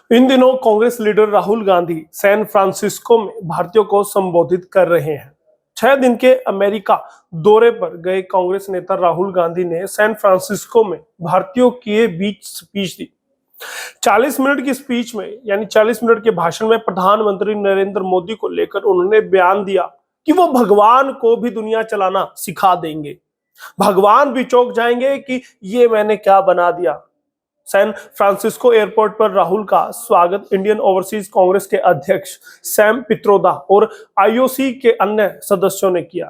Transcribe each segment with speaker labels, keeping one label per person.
Speaker 1: इन दिनों Congress leader Rahul Gandhi San Francisco में भारतीयों को संबोधित कर रहे हैं। 6 दिन के अमेरिका दौरे पर गए कांग्रेस नेता राहुल गांधी ने सैन फ्रांसिस्को में भारतीयों के बीच स्पीच दी। 40 मिनट की स्पीच में यानी 40 मिनट के भाषण में प्रधानमंत्री नरेंद्र मोदी को लेकर उन्होंने बयान दिया कि वो भगवान को भी दुनिया चलाना सिखा देंगे। भगवान भी चौंक जाएंगे कि ये मैंने क्या बना दिया। सैन फ्रांसिस्को एयरपोर्ट पर राहुल का स्वागत इंडियन ओवरसीज कांग्रेस के अध्यक्ष सैम पित्रोदा और आईओसी के अन्य सदस्यों ने किया।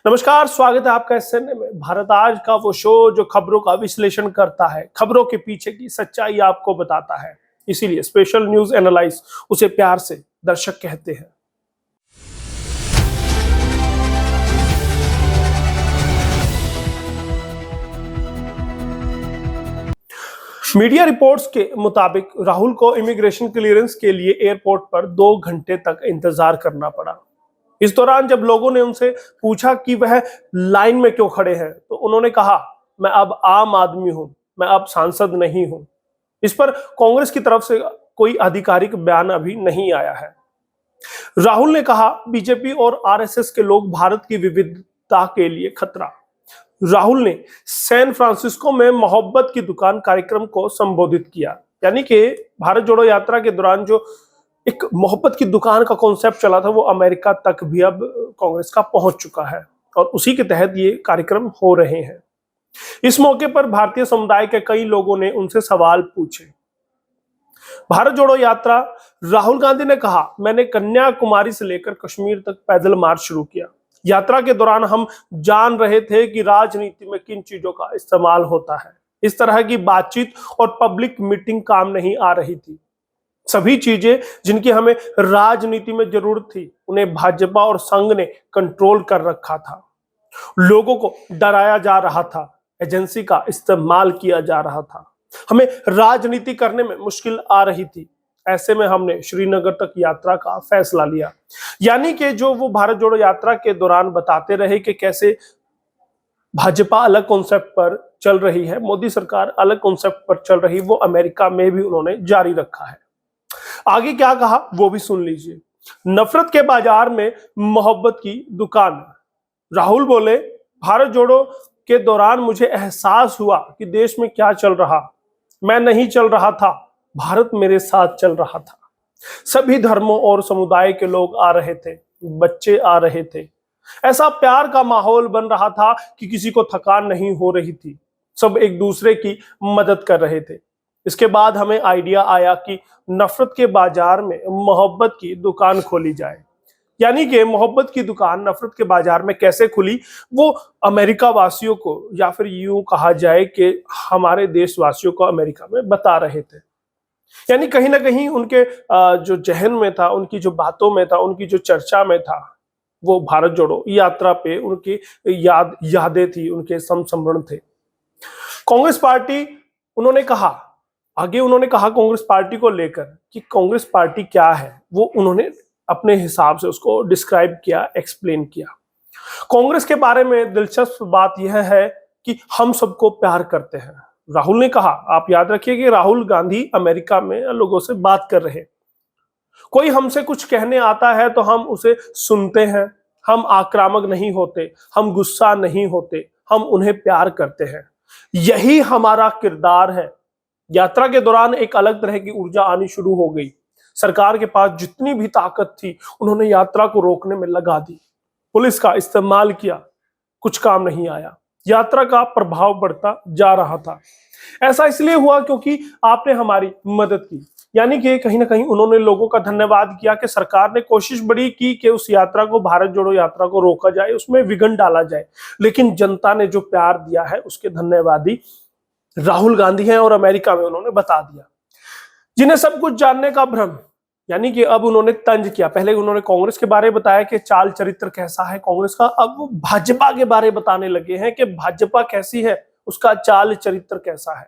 Speaker 1: नमस्कार, स्वागत है आपका एसएनए में। भारत आज का वो शो जो खबरों का विश्लेषण करता है, खबरों के पीछे की सच्चाई आपको बताता है। इसीलिए स्पेशल न्यूज एनालाइज उसे प्यार से दर्शक कहते हैं। मीडिया रिपोर्ट्स के मुताबिक राहुल को इमिग्रेशन क्लियरेंस के लिए एयरपोर्ट पर 2 घंटे तक इंतजार करना पड़ा। इस दौरान जब लोगों ने उनसे पूछा कि वह लाइन में क्यों खड़े हैं, तो उन्होंने कहा, मैं अब आम आदमी हूं, मैं अब सांसद नहीं हूं। इस पर कांग्रेस की तरफ से कोई आधिकारिक बयान अभी नहीं आया है। राहुल ने कहा, बीजेपी और आरएसएस के लोग भारत की विविधता के लिए खतरा। राहुल ने सैन फ्रांसिस्को में मोहब्बत की दुकान कार्यक्रम को संबोधित किया। यानी कि भारत जोड़ो यात्रा के दौरान जो एक मोहब्बत की दुकान का कॉन्सेप्ट चला था, वो अमेरिका तक भी अब कांग्रेस का पहुंच चुका है और उसी के तहत ये कार्यक्रम हो रहे हैं। इस मौके पर भारतीय समुदाय के कई लोगों ने उनसे सवाल पूछे। भारत जोड़ो यात्रा, राहुल गांधी ने कहा, मैंने कन्याकुमारी से लेकर कश्मीर तक पैदल मार्च शुरू किया। यात्रा के दौरान हम जान रहे थे कि राजनीति में किन चीजों का इस्तेमाल होता है। इस तरह की बातचीत और पब्लिक मीटिंग काम नहीं आ रही थी। सभी चीजें जिनकी हमें राजनीति में जरूरत थी, उन्हें भाजपा और संघ ने कंट्रोल कर रखा था। लोगों को डराया जा रहा था, एजेंसी का इस्तेमाल किया जा रहा था, हमें राजनीति करने में मुश्किल आ रही थी। ऐसे में हमने श्रीनगर तक यात्रा का फैसला लिया। यानी कि जो वो भारत जोड़ो यात्रा के दौरान बताते रहे कि कैसे भाजपा अलग कॉन्सेप्ट पर चल रही है, मोदी सरकार अलग कॉन्सेप्ट पर चल रही, वो अमेरिका में भी उन्होंने जारी रखा है। आगे क्या कहा वो भी सुन लीजिए। नफरत के बाजार में मोहब्बत की दुकान। राहुल बोले, भारत जोड़ो के दौरान मुझे एहसास हुआ कि देश में क्या चल रहा। मैं नहीं चल रहा था, भारत मेरे साथ चल रहा था। सभी धर्मों और समुदाय के लोग आ रहे थे, बच्चे आ रहे थे। ऐसा प्यार का माहौल बन रहा था कि किसी को थकान नहीं हो रही थी। सब एक दूसरे की मदद कर रहे थे। इसके बाद हमें आइडिया आया कि नफरत के बाजार में मोहब्बत की दुकान खोली जाए। यानी कि मोहब्बत की दुकान नफरत के बाजार में कैसे खुली, वो अमेरिका वासियों को, या फिर यूं कहा जाए कि हमारे देशवासियों को अमेरिका में बता रहे थे। यानी कहीं ना कहीं उनके जो जहन में था, उनकी जो बातों में था, उनकी जो चर्चा में था, वो भारत जोड़ो यात्रा पे उनकी यादें थी, उनके संस्मरण थे। कांग्रेस पार्टी, उन्होंने कहा कांग्रेस पार्टी को लेकर कि कांग्रेस पार्टी क्या है, वो उन्होंने अपने हिसाब से उसको डिस्क्राइब किया, एक्सप्लेन किया। कांग्रेस के बारे में दिलचस्प बात यह है कि हम सबको प्यार करते हैं। राहुल ने कहा, आप याद रखिए कि राहुल गांधी अमेरिका में लोगों से बात कर रहे हैं। कोई हमसे कुछ कहने आता है तो हम उसे सुनते हैं। हम आक्रामक नहीं होते, हम गुस्सा नहीं होते, हम उन्हें प्यार करते हैं। यही हमारा किरदार है। यात्रा के दौरान एक अलग तरह की ऊर्जा आनी शुरू हो गई। सरकार के पास जितनी भी ताकत थी, उन्होंने यात्रा को रोकने में लगा दी। पुलिस का इस्तेमाल किया, कुछ काम नहीं आया। यात्रा का प्रभाव बढ़ता जा रहा था। ऐसा इसलिए हुआ क्योंकि आपने हमारी मदद की। यानी कि कहीं ना कहीं उन्होंने लोगों का धन्यवाद किया कि सरकार ने कोशिश बड़ी की कि उस यात्रा को, भारत जोड़ो यात्रा को रोका जाए, उसमें विघ्न डाला जाए, लेकिन जनता ने जो प्यार दिया है उसके धन्यवादी राहुल गांधी हैं और अमेरिका में उन्होंने बता दिया। जिन्हें सब कुछ जानने का भ्रम, यानी कि अब उन्होंने तंज किया। पहले उन्होंने कांग्रेस के बारे में बताया कि चाल चरित्र कैसा है कांग्रेस का, अब वो भाजपा के बारे में बताने लगे हैं कि भाजपा कैसी है, उसका चाल चरित्र कैसा है।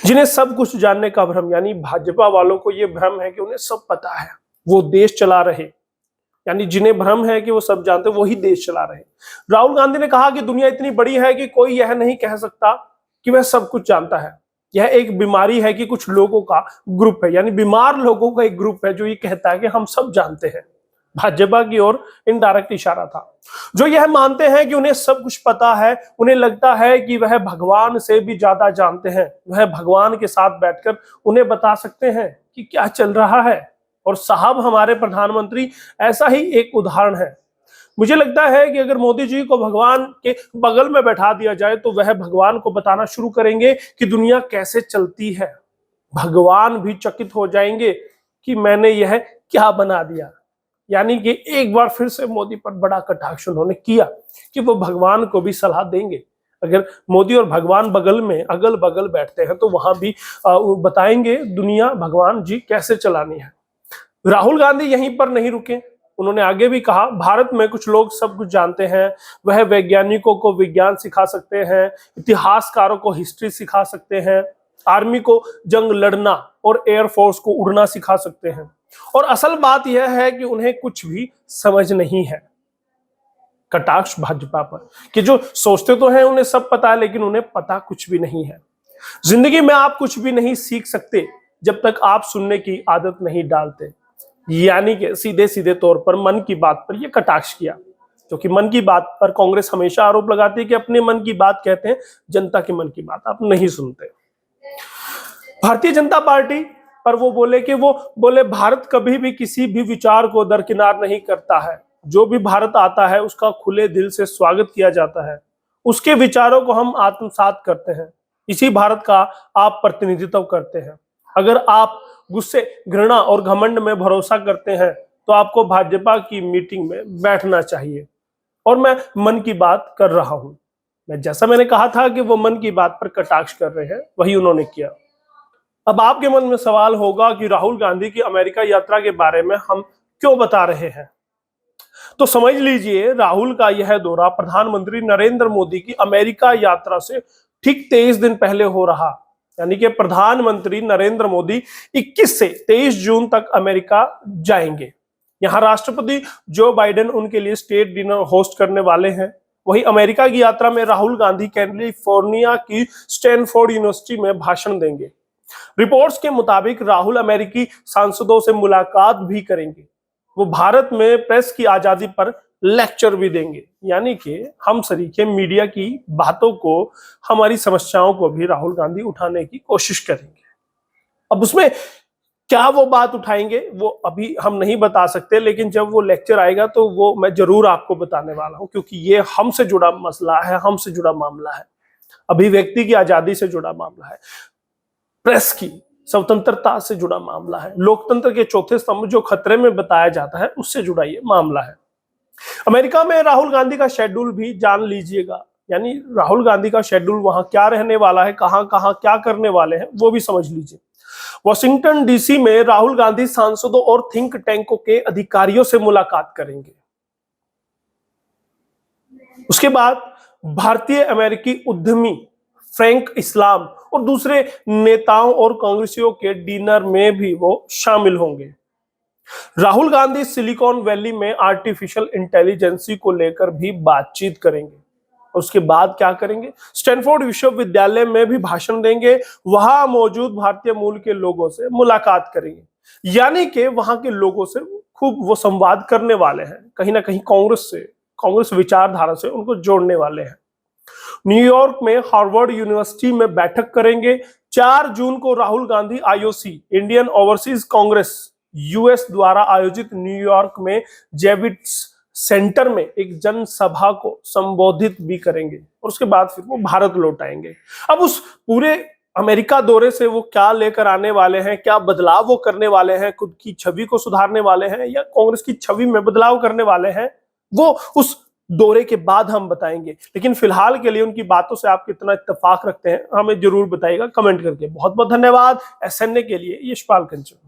Speaker 1: जिन्हें सब कुछ जानने का भ्रम, यानी भाजपा वालों को यह भ्रम है कि उन्हें सब पता है, वो देश चला रहे। यानी जिन्हें भ्रम है कि वो सब जानते, वही देश चला रहे। राहुल गांधी ने कहा कि दुनिया इतनी बड़ी है कि कोई यह नहीं कह सकता कि वह सब कुछ जानता है। यह एक बीमारी है कि कुछ लोगों का ग्रुप है, यानी बीमार लोगों का एक ग्रुप है जो ये कहता है कि हम सब जानते हैं। भाजपा की ओर इनडायरेक्ट इशारा था, जो यह मानते हैं कि उन्हें सब कुछ पता है, उन्हें लगता है कि वह भगवान से भी ज्यादा जानते हैं, वह भगवान के साथ बैठकर उन्हें बता सकते हैं कि क्या चल रहा है। और साहब, हमारे प्रधानमंत्री ऐसा ही एक उदाहरण है। मुझे लगता है कि अगर मोदी जी को भगवान के बगल में बैठा दिया जाए तो वह भगवान को बताना शुरू करेंगे कि दुनिया कैसे चलती है। भगवान भी चकित हो जाएंगे कि मैंने यह क्या बना दिया। यानी कि एक बार फिर से मोदी पर बड़ा कटाक्ष उन्होंने किया कि वो भगवान को भी सलाह देंगे। अगर मोदी और भगवान बगल में अगल बगल बैठते हैं तो वहां भी बताएंगे दुनिया भगवान जी कैसे चलानी है। राहुल गांधी यहीं पर नहीं रुके, उन्होंने आगे भी कहा, भारत में कुछ लोग सब कुछ जानते हैं, वह वैज्ञानिकों को विज्ञान सिखा सकते हैं, इतिहासकारों को हिस्ट्री सिखा सकते हैं, आर्मी को जंग लड़ना और एयरफोर्स को उड़ना सिखा सकते हैं, और असल बात यह है कि उन्हें कुछ भी समझ नहीं है। कटाक्ष भाजपा पर कि जो सोचते तो हैं उन्हें सब पता है, लेकिन उन्हें पता कुछ भी नहीं है। जिंदगी में आप कुछ भी नहीं सीख सकते जब तक आप सुनने की आदत नहीं डालते। यानी कि सीधे सीधे तौर पर मन की बात पर यह कटाक्ष किया, क्योंकि मन की बात पर कांग्रेस हमेशा आरोप लगाती है कि अपने मन की बात कहते हैं, जनता के मन की बात आप नहीं सुनते। भारतीय जनता पार्टी पर वो बोले भारत कभी भी किसी भी विचार को दरकिनार नहीं करता है, जो भी भारत आता है उसका खुले दिल से स्वागत किया जाता है, उसके विचारों को हम आत्मसात करते हैं, इसी भारत का आप प्रतिनिधित्व करते हैं। अगर आप गुस्से, घृणा और घमंड में भरोसा करते हैं तो आपको भाजपा की मीटिंग में बैठना चाहिए। और मैं मन की बात कर रहा हूं, जैसा मैंने कहा था कि वो मन की बात पर कटाक्ष कर रहे हैं, वही उन्होंने किया। अब आपके मन में सवाल होगा कि राहुल गांधी की अमेरिका यात्रा के बारे में हम क्यों बता रहे हैं। तो समझ लीजिए, राहुल का यह दौरा प्रधानमंत्री नरेंद्र मोदी की अमेरिका यात्रा से ठीक 23 दिन पहले हो रहा, यानी कि प्रधानमंत्री नरेंद्र मोदी 21 से 23 जून तक अमेरिका जाएंगे। यहां राष्ट्रपति जो बाइडेन उनके लिए स्टेट डिनर होस्ट करने वाले हैं। वहीं अमेरिका की यात्रा में राहुल गांधी कैलिफोर्निया की स्टैनफोर्ड यूनिवर्सिटी में भाषण देंगे। रिपोर्ट्स के मुताबिक राहुल अमेरिकी सांसदों से मुलाकात भी करेंगे। वो भारत में प्रेस की आजादी पर लेक्चर भी देंगे, यानी कि हम सरीखे मीडिया की बातों को, हमारी समस्याओं को भी राहुल गांधी उठाने की कोशिश करेंगे। अब उसमें क्या वो बात उठाएंगे वो अभी हम नहीं बता सकते, लेकिन जब वो लेक्चर आएगा तो वो मैं जरूर आपको बताने वाला हूं, क्योंकि ये हमसे जुड़ा मसला है, हमसे जुड़ा मामला है, अभिव्यक्ति की आजादी से जुड़ा मामला है, प्रेस की स्वतंत्रता से जुड़ा मामला है, लोकतंत्र के चौथे स्तंभ जो खतरे में बताया जाता है उससे जुड़ा ये मामला है। अमेरिका में राहुल गांधी का शेड्यूल भी जान लीजिएगा, यानी राहुल गांधी का शेड्यूल वहां क्या रहने वाला है, कहां कहां क्या करने वाले हैं वो भी समझ लीजिए। वॉशिंगटन डीसी में राहुल गांधी सांसदों और थिंक टैंकों के अधिकारियों से मुलाकात करेंगे। उसके बाद भारतीय अमेरिकी उद्यमी फ्रैंक इस्लाम और दूसरे नेताओं और कांग्रेसियों के डिनर में भी वो शामिल होंगे। राहुल गांधी सिलिकॉन वैली में आर्टिफिशियल इंटेलिजेंस को लेकर भी बातचीत करेंगे। और उसके बाद क्या करेंगे, स्टैनफोर्ड विश्वविद्यालय में भी भाषण देंगे, वहां मौजूद भारतीय मूल के लोगों से मुलाकात करेंगे, यानी कि वहां के लोगों से खूब वो संवाद करने वाले हैं, कहीं ना कहीं कांग्रेस विचारधारा से उनको जोड़ने वाले हैं। न्यूयॉर्क में हार्वर्ड यूनिवर्सिटी में बैठक करेंगे। 4 जून को Rahul Gandhi IOC Indian overseas Congress US द्वारा आयोजित न्यूयॉर्क में जेविट्स सेंटर में एक जनसभा को संबोधित भी करेंगे और उसके बाद फिर वो भारत लौट आएंगे। अब उस पूरे अमेरिका दौरे से वो क्या लेकर आने वाले हैं, क्या बदलाव वो करने वाले हैं, खुद की छवि को सुधारने वाले हैं या कांग्रेस की छवि में बदलाव करने वाले हैं, वो उस दौरे के बाद हम बताएंगे। लेकिन फिलहाल के लिए उनकी बातों से आप कितना इत्तेफाक रखते हैं हमें जरूर बताइएगा कमेंट करके। बहुत बहुत धन्यवाद। एसएनए के लिए यशपाल कंचन।